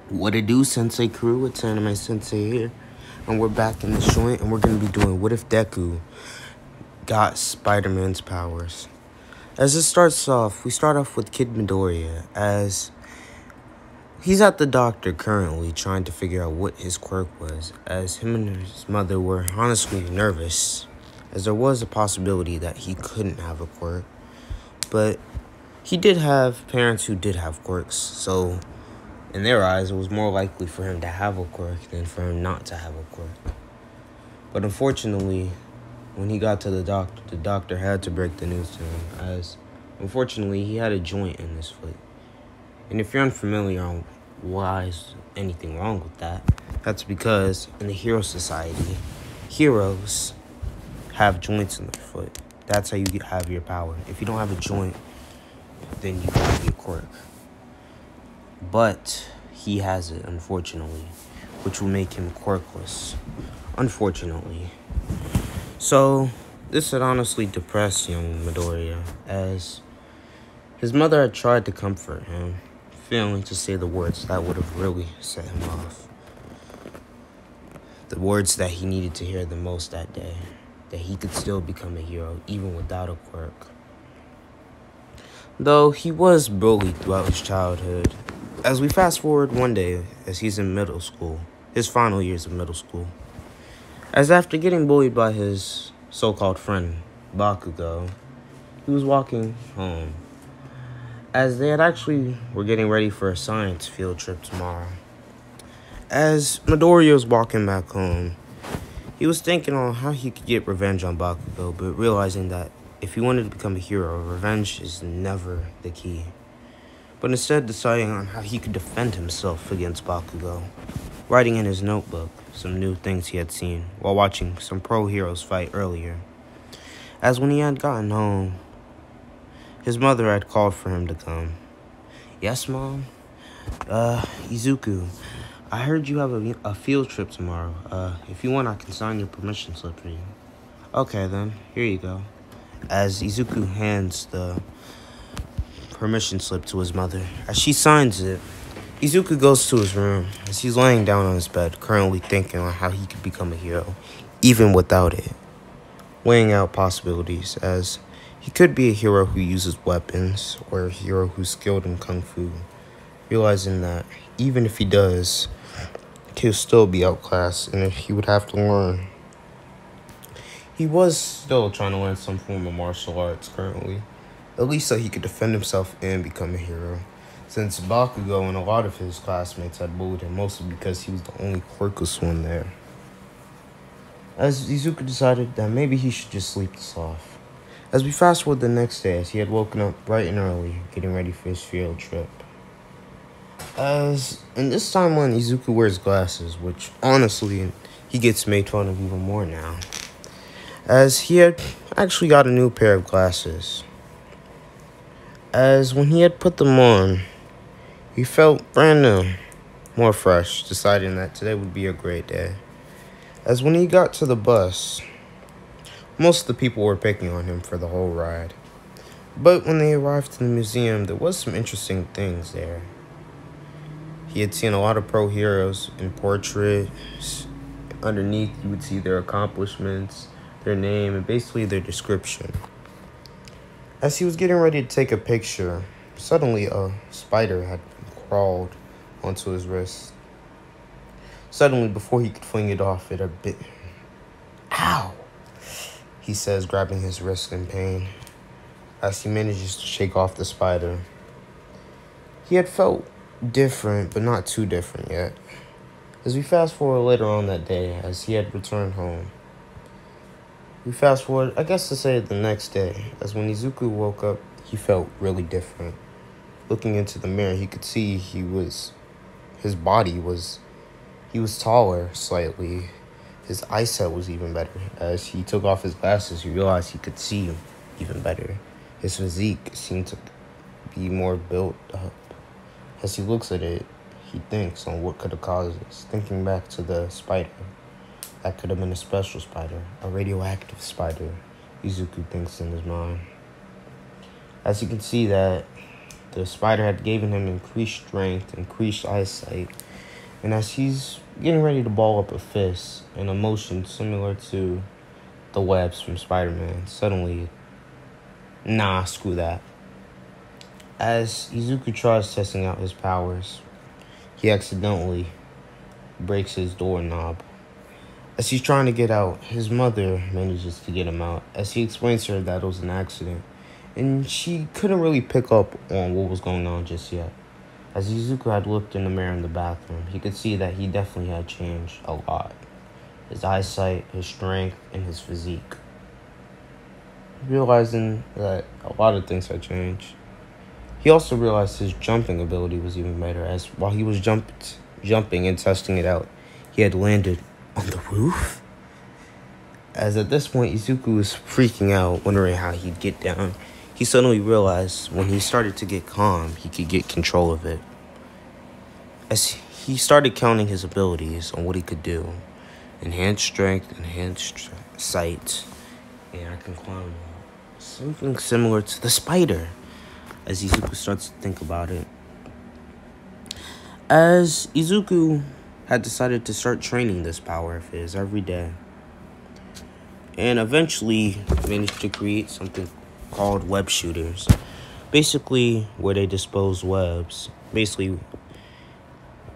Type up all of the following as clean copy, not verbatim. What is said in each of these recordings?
What it do, Sensei Crew? It's Anime Sensei here, and we're back in the joint, and we're gonna be doing What If Deku got Spider-Man's powers. As it starts off, we start off with Kid Midoriya, as he's at the doctor currently trying to figure out what his quirk was, as him and his mother were honestly nervous, as there was a possibility that he couldn't have a quirk, but he did have parents who did have quirks, so in their eyes, it was more likely for him to have a quirk than for him not to have a quirk. But unfortunately, when he got to the doctor had to break the news to him, as unfortunately he had a joint in his foot. And if you're unfamiliar on why is anything wrong with that, that's because in the Hero Society, heroes have joints in their foot. That's how you have your power. If you don't have a joint, then you have your quirk. But he has it, unfortunately, which will make him quirkless, unfortunately. So, this had honestly depressed young Midoriya, as his mother had tried to comfort him, failing to say the words that would have really set him off. The words that he needed to hear the most that day, that he could still become a hero, even without a quirk. Though he was bullied throughout his childhood, as we fast forward one day, as he's in middle school, his final years of middle school, as after getting bullied by his so-called friend, Bakugo, he was walking home, as they were getting ready for a science field trip tomorrow. As Midoriya was walking back home, he was thinking on how he could get revenge on Bakugo, but realizing that if he wanted to become a hero, revenge is never the key. But instead deciding on how he could defend himself against Bakugo, writing in his notebook some new things he had seen while watching some pro heroes fight earlier. As when he had gotten home, his mother had called for him to come. "Yes, Mom? Izuku, I heard you have a field trip tomorrow. If you want, I can sign your permission slip for you." "Okay, then. Here you go." As Izuku hands the permission slip to his mother. As she signs it, Izuku goes to his room as he's laying down on his bed, currently thinking on how he could become a hero, even without it. Weighing out possibilities, as he could be a hero who uses weapons, or a hero who's skilled in Kung Fu, realizing that even if he does, he'll still be outclassed, and he would have to learn. He was still trying to learn some form of martial arts currently, at least so he could defend himself and become a hero, since Bakugo and a lot of his classmates had bullied him, mostly because he was the only quirkless one there. As Izuku decided that maybe he should just sleep this off. As we fast forward the next day, as he had woken up bright and early, getting ready for his field trip. As in this timeline, Izuku wears glasses, which honestly, he gets made fun of even more now, as he had actually got a new pair of glasses. As when he had put them on, he felt brand new, more fresh, deciding that today would be a great day. As when he got to the bus, most of the people were picking on him for the whole ride. But when they arrived to the museum, there was some interesting things there. He had seen a lot of pro heroes in portraits. Underneath, you would see their accomplishments, their name, and basically their description. As he was getting ready to take a picture, suddenly a spider had crawled onto his wrist. Suddenly, before he could fling it off, it had bit. "Ow!" he says, grabbing his wrist in pain, as he manages to shake off the spider. He had felt different, but not too different yet. As we fast forward later on that day, as he had returned home. We fast forward, I guess to say the next day, as when Izuku woke up, he felt really different. Looking into the mirror, he could see he was taller slightly. His eyesight was even better. As he took off his glasses, he realized he could see even better. His physique seemed to be more built up. As he looks at it, he thinks on what could have caused this, thinking back to the spider. That could have been a special spider, a radioactive spider, Izuku thinks in his mind. As you can see that the spider had given him increased strength, increased eyesight, And as he's getting ready to ball up a fist in a motion similar to the webs from Spider-Man, suddenly, nah, screw that. As Izuku tries testing out his powers, he accidentally breaks his doorknob. As he's trying to get out, his mother manages to get him out, as he explains to her that it was an accident, and she couldn't really pick up on what was going on just yet. As Izuku had looked in the mirror in the bathroom, he could see that he definitely had changed a lot. His eyesight, his strength, and his physique. Realizing that a lot of things had changed, he also realized his jumping ability was even better, as while he was jumping and testing it out, he had landed on the roof. As at this point, Izuku was freaking out, wondering how he'd get down. He suddenly realized when he started to get calm, he could get control of it. As he started counting his abilities on what he could do, enhanced strength, enhanced sight, and I can climb something similar to the spider. As Izuku starts to think about it. As Izuku had decided to start training this power of his every day. And eventually managed to create something called web shooters. Basically, where they dispose webs. Basically,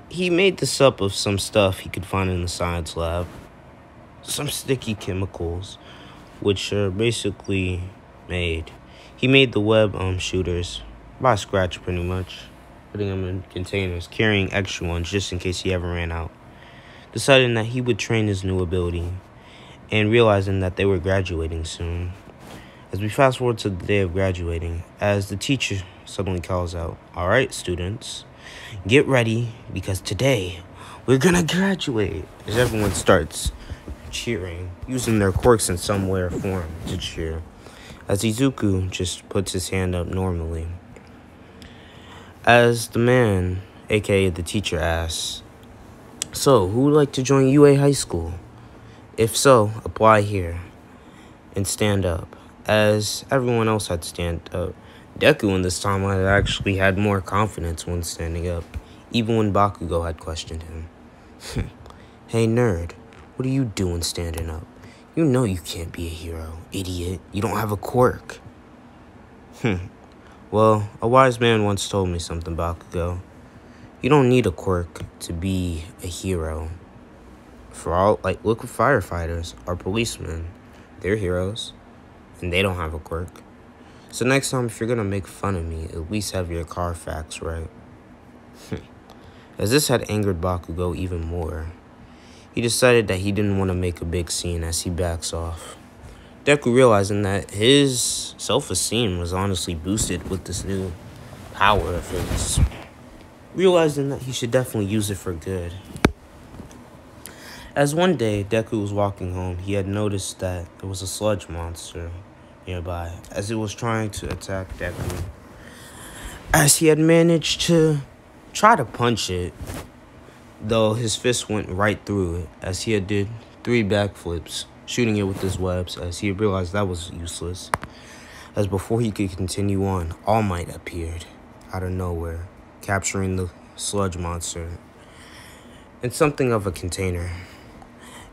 he made this up of some stuff he could find in the science lab. Some sticky chemicals, which are basically made. He made the web shooters by scratch, pretty much. Putting them in containers, carrying extra ones just in case he ever ran out. Deciding that he would train his new ability, and realizing that they were graduating soon. As we fast forward to the day of graduating, as the teacher suddenly calls out, "Alright, students, get ready, because today we're gonna graduate." As everyone starts cheering, using their quirks in some way or form to cheer. As Izuku just puts his hand up normally. As the man, aka the teacher, asks, "So, who would like to join UA High School? If so, apply here and stand up." As everyone else had stand up, Deku in this timeline actually had more confidence when standing up, even when Bakugo had questioned him. "Hey nerd, what are you doing standing up? You know you can't be a hero, idiot. You don't have a quirk." Well, a wise man once told me something, Bakugo. You don't need a quirk to be a hero. For all, look at firefighters or policemen. They're heroes, and they don't have a quirk. So next time, if you're gonna make fun of me, at least have your Carfax right. As this had angered Bakugo even more, he decided that he didn't want to make a big scene as he backs off. Deku realizing that his self-esteem was honestly boosted with this new power of his. Realizing that he should definitely use it for good. As one day, Deku was walking home, he had noticed that there was a sludge monster nearby as it was trying to attack Deku. As he had managed to try to punch it, though his fist went right through it as he had did 3 backflips, shooting it with his webs as he realized that was useless. As before he could continue on, All Might appeared out of nowhere, capturing the sludge monster in something of a container.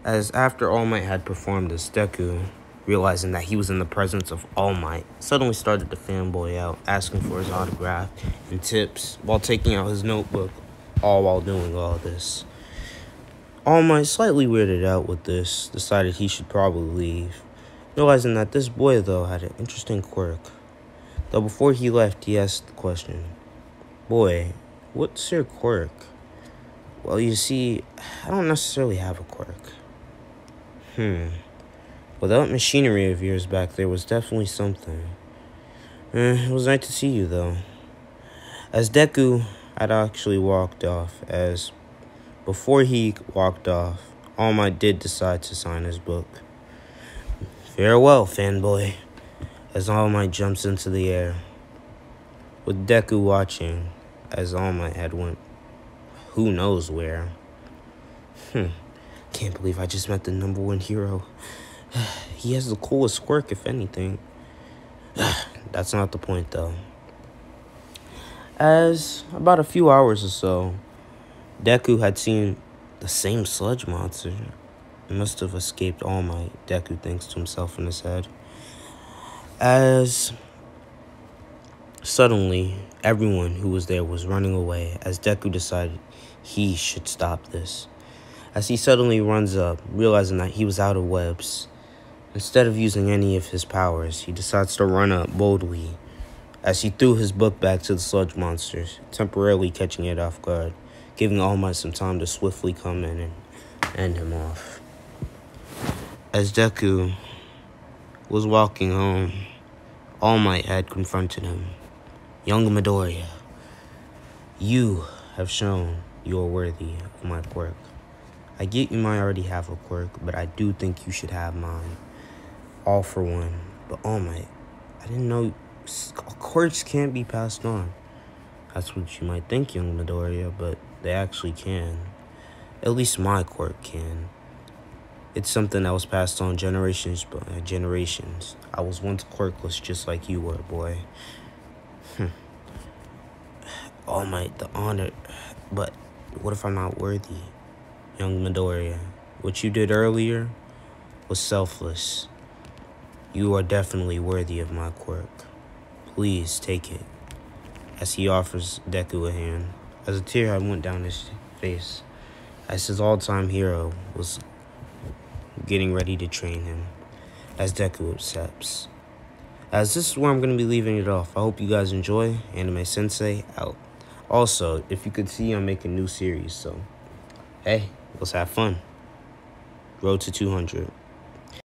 As after All Might had performed this, Deku, realizing that he was in the presence of All Might, suddenly started to fanboy out, asking for his autograph and tips while taking out his notebook, all while doing all this. All Might, slightly weirded out with this, decided he should probably leave, realizing that this boy, though, had an interesting quirk. Though before he left, he asked the question, "Boy, what's your quirk?" "Well, you see, I don't necessarily have a quirk." Well, that machinery of yours back there was definitely something. It was nice to see you, though. As Deku had actually walked off, as before he walked off, All Might did decide to sign his book. "Farewell, fanboy," as All Might jumps into the air, with Deku watching as All Might had went who knows where. Can't believe I just met the #1 hero. He has the coolest quirk, if anything. That's not the point, though. As about a few hours or so Deku had seen the same sludge monster. It must have escaped All Might, Deku thinks to himself in his head. As suddenly, everyone who was there was running away as Deku decided he should stop this. As he suddenly runs up, realizing that he was out of webs, instead of using any of his powers, he decides to run up boldly as he threw his book back to the sludge monsters, temporarily catching it off guard, giving All Might some time to swiftly come in and end him off. As Deku was walking home, All Might had confronted him. Young Midoriya, you have shown you are worthy of my quirk. I get you might already have a quirk, but I do think you should have mine. All for one. But All Might, I didn't know quirks can't be passed on. That's what you might think, young Midoriya, but they actually can. At least my quirk can. It's something that was passed on generations by generations. I was once quirkless just like you were, boy. All Might, the honor. But what if I'm not worthy? Young Midoriya, what you did earlier was selfless. You are definitely worthy of my quirk. Please take it. As he offers Deku a hand, as a tear went down his face, as his all-time hero was getting ready to train him, as Deku accepts. As this is where I'm going to be leaving it off. I hope you guys enjoy. Anime Sensei out. Also, if you could see, I'm making new series, so hey, let's have fun. Road to 200.